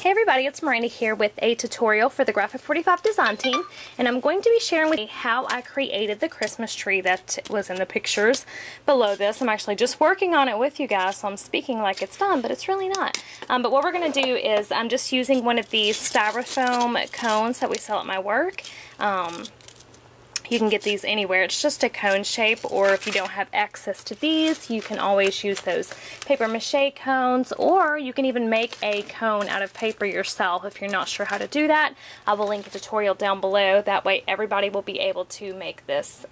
Hey everybody, it's Miranda here with a tutorial for the Graphic 45 design team, and I'm going to be sharing with you how I created the Christmas tree that was in the pictures below this. I'm actually just working on it with you guys, so I'm speaking like it's done, but it's really not. But what we're going to do is I'm just using one of these styrofoam cones that we sell at my work. You can get these anywhere. It's just a cone shape, or if you don't have access to these, you can always use those paper mache cones, or you can even make a cone out of paper yourself if you're not sure how to do that. I will link a tutorial down below. That way everybody will be able to make this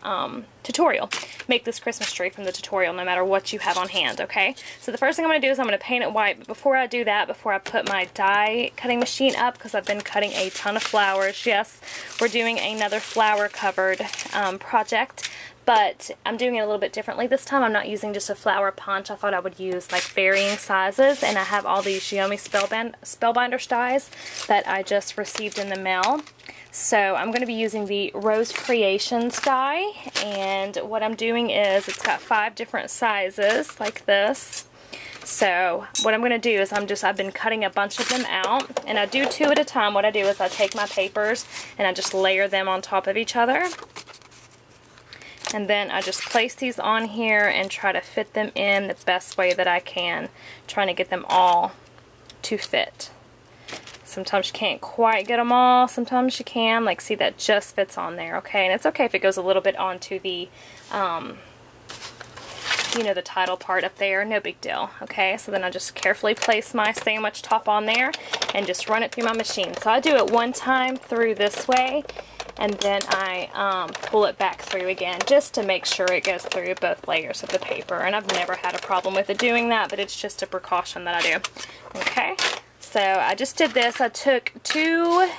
make this Christmas tree from the tutorial no matter what you have on hand, okay? So the first thing I'm going to do is I'm going to paint it white, but before I do that, before I put my die cutting machine up, because I've been cutting a ton of flowers, yes, we're doing another flower covered project, but I'm doing it a little bit differently this time. I'm not using just a flower punch. I thought I would use like varying sizes, and I have all these Xiaomi Spellbinders dies that I just received in the mail. So I'm going to be using the Rose Creations die, and what I'm doing is it's got 5 different sizes like this. So what I'm going to do is I've been cutting a bunch of them out, and I do 2 at a time. What I do is I take my papers and I just layer them on top of each other. And then I just place these on here and try to fit them in the best way that I can, trying to get them all to fit. Sometimes you can't quite get them all, sometimes you can. Like, see, that just fits on there, okay? And it's okay if it goes a little bit onto the, you know, the title part up there, no big deal, okay? So then I just carefully place my sandwich top on there and just run it through my machine. So I do it one time through this way, and then I pull it back through again just to make sure it goes through both layers of the paper. And I've never had a problem with it doing that, but it's just a precaution that I do. Okay, so I just did this. I took 2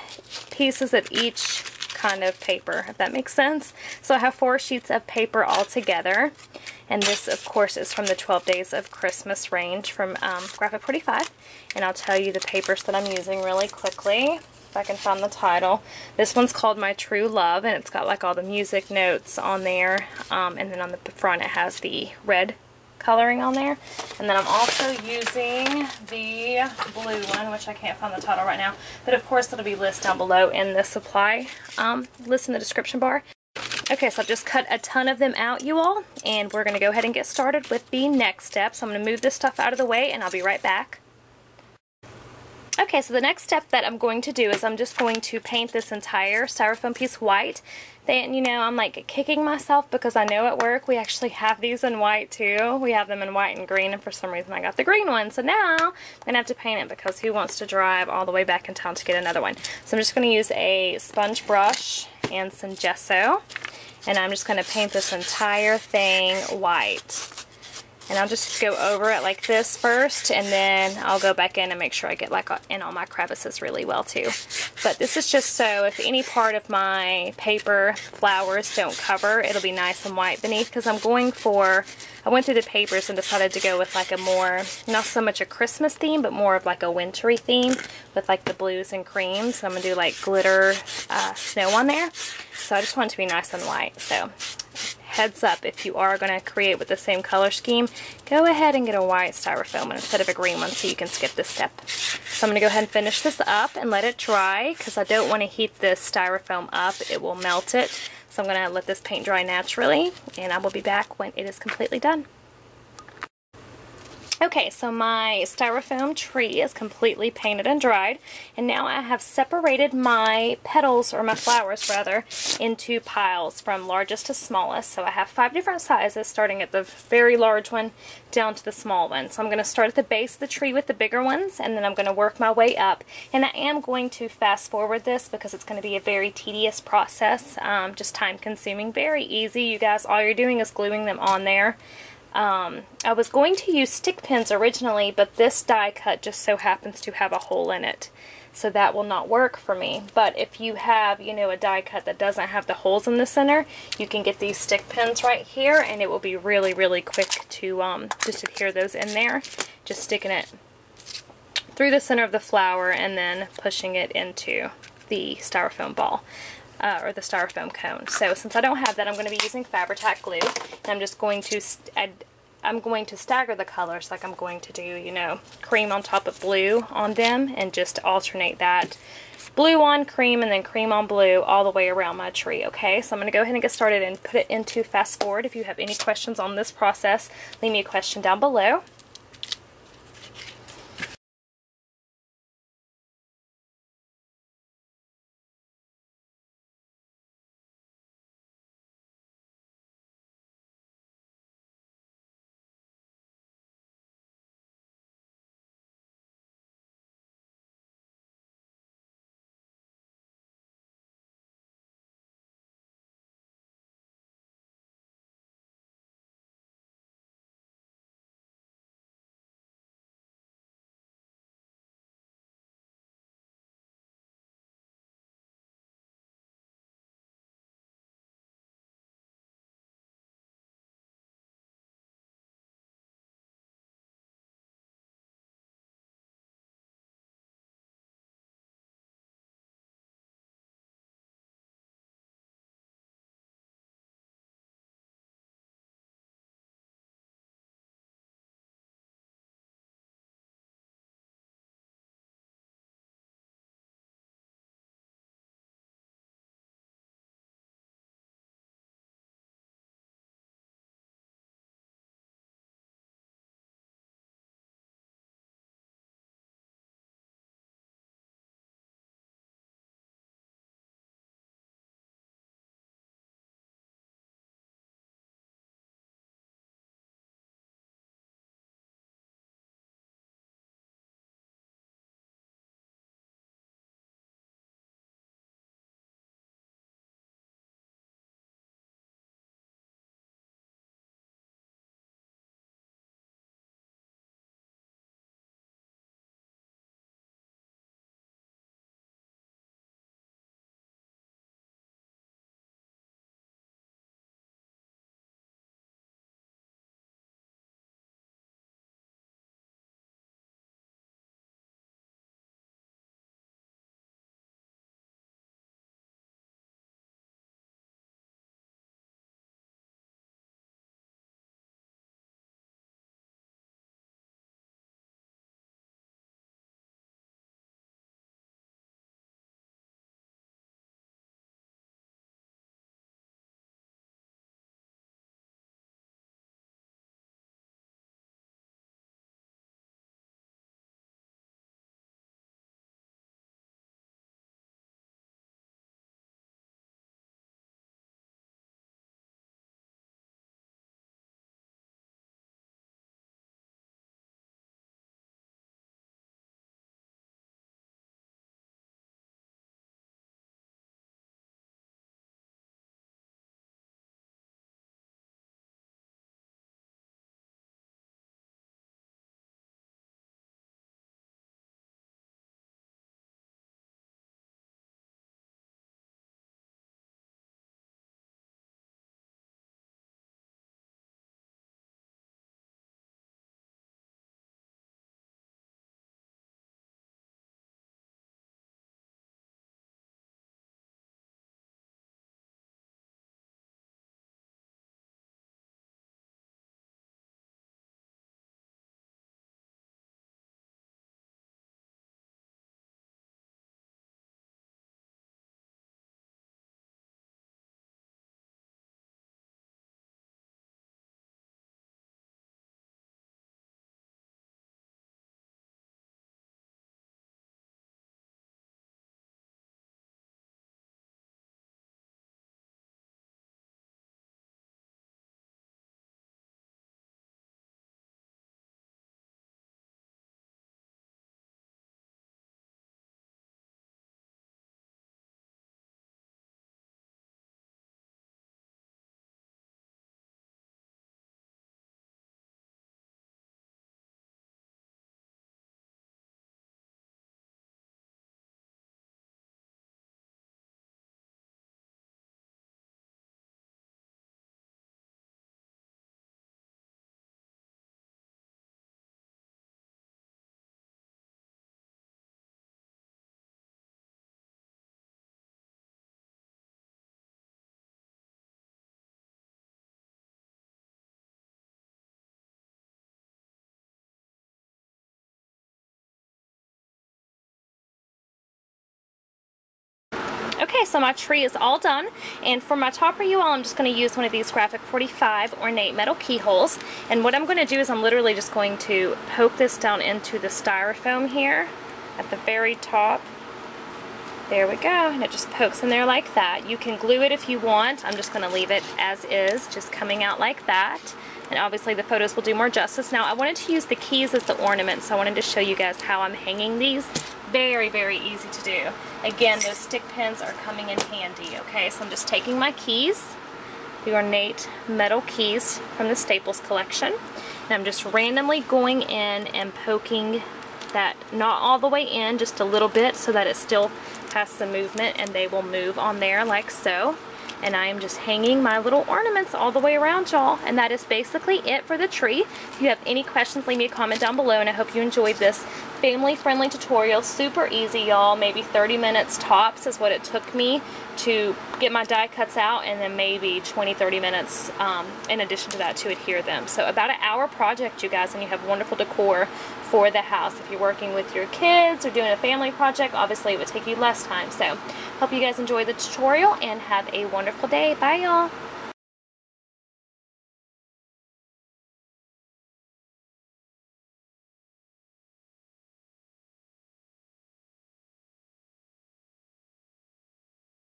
pieces of each kind of paper, if that makes sense. So I have 4 sheets of paper all together. And this, of course, is from the 12 Days of Christmas range from Graphic 45. And I'll tell you the papers that I'm using really quickly. I can find the title. This one's called My True Love, and it's got like all the music notes on there, and then on the front it has the red coloring on there. And then I'm also using the blue one, which I can't find the title right now, but of course it'll be listed down below in the supply list in the description bar. Okay, so I've just cut a ton of them out, you all, and we're going to go ahead and get started with the next step. So I'm going to move this stuff out of the way, and I'll be right back. Okay, so the next step that I'm going to do is I'm just going to paint this entire styrofoam piece white. Then, you know, I'm like kicking myself because I know at work we actually have these in white too. We have them in white and green, and for some reason I got the green one. So now I'm going to have to paint it because who wants to drive all the way back in town to get another one? So I'm just going to use a sponge brush and some gesso, and I'm just going to paint this entire thing white. And I'll just go over it like this first, and then I'll go back in and make sure I get like in all my crevices really well too. But this is just so if any part of my paper flowers don't cover, it'll be nice and white beneath, because I went through the papers and decided to go with like a more, not so much a Christmas theme, but more of like a wintry theme with like the blues and creams. So I'm going to do like glitter snow on there. So I just want it to be nice and white. So heads up, if you are going to create with the same color scheme, go ahead and get a white styrofoam instead of a green one so you can skip this step. So I'm going to go ahead and finish this up and let it dry, because I don't want to heat this styrofoam up. It will melt it. So I'm going to let this paint dry naturally, and I will be back when it is completely done. Okay, so my styrofoam tree is completely painted and dried, and now I have separated my petals, or my flowers rather, into piles from largest to smallest. So I have 5 different sizes, starting at the very large one down to the small one. So I'm going to start at the base of the tree with the bigger ones, and then I'm going to work my way up. And I am going to fast forward this because it's going to be a very tedious process, just time consuming, very easy. You guys, all you're doing is gluing them on there. I was going to use stick pins originally, but this die cut just so happens to have a hole in it, so that will not work for me. But if you have, you know, a die cut that doesn't have the holes in the center, you can get these stick pins right here, and it will be really, really quick to just adhere those in there. Just sticking it through the center of the flower and then pushing it into the styrofoam ball. Or the styrofoam cone. So since I don't have that, I'm going to be using Fabri-Tac glue, and I'm just going to I'm going to stagger the colors, like I'm going to do, you know, cream on top of blue on them, and just alternate that blue on cream and then cream on blue all the way around my tree. Okay, so I'm going to go ahead and get started and put it into fast forward. If you have any questions on this process, leave me a question down below. Okay, so my tree is all done, and for my topper you all, I'm just going to use one of these Graphic 45 ornate metal keyholes, and what I'm going to do is I'm literally just going to poke this down into the styrofoam here at the very top. There we go, and it just pokes in there like that. You can glue it if you want. I'm just going to leave it as is, just coming out like that. And obviously the photos will do more justice. Now I wanted to use the keys as the ornaments, so I wanted to show you guys how I'm hanging these. Very, very easy to do. Again, those stick pins are coming in handy, okay? So I'm just taking my keys, the ornate metal keys from the Staples collection, and I'm just randomly going in and poking that, not all the way in, just a little bit so that it still has some movement, and they will move on there like so. And I am just hanging my little ornaments all the way around, y'all. And that is basically it for the tree. If you have any questions, leave me a comment down below, and I hope you enjoyed this family-friendly tutorial. Super easy, y'all. Maybe 30 minutes tops is what it took me to get my die cuts out, and then maybe 20-30 minutes in addition to that to adhere them. So about an hour project, you guys, and you have wonderful decor for the house. If you're working with your kids or doing a family project, obviously it would take you less time. So hope you guys enjoyed the tutorial and have a wonderful day. Bye, y'all.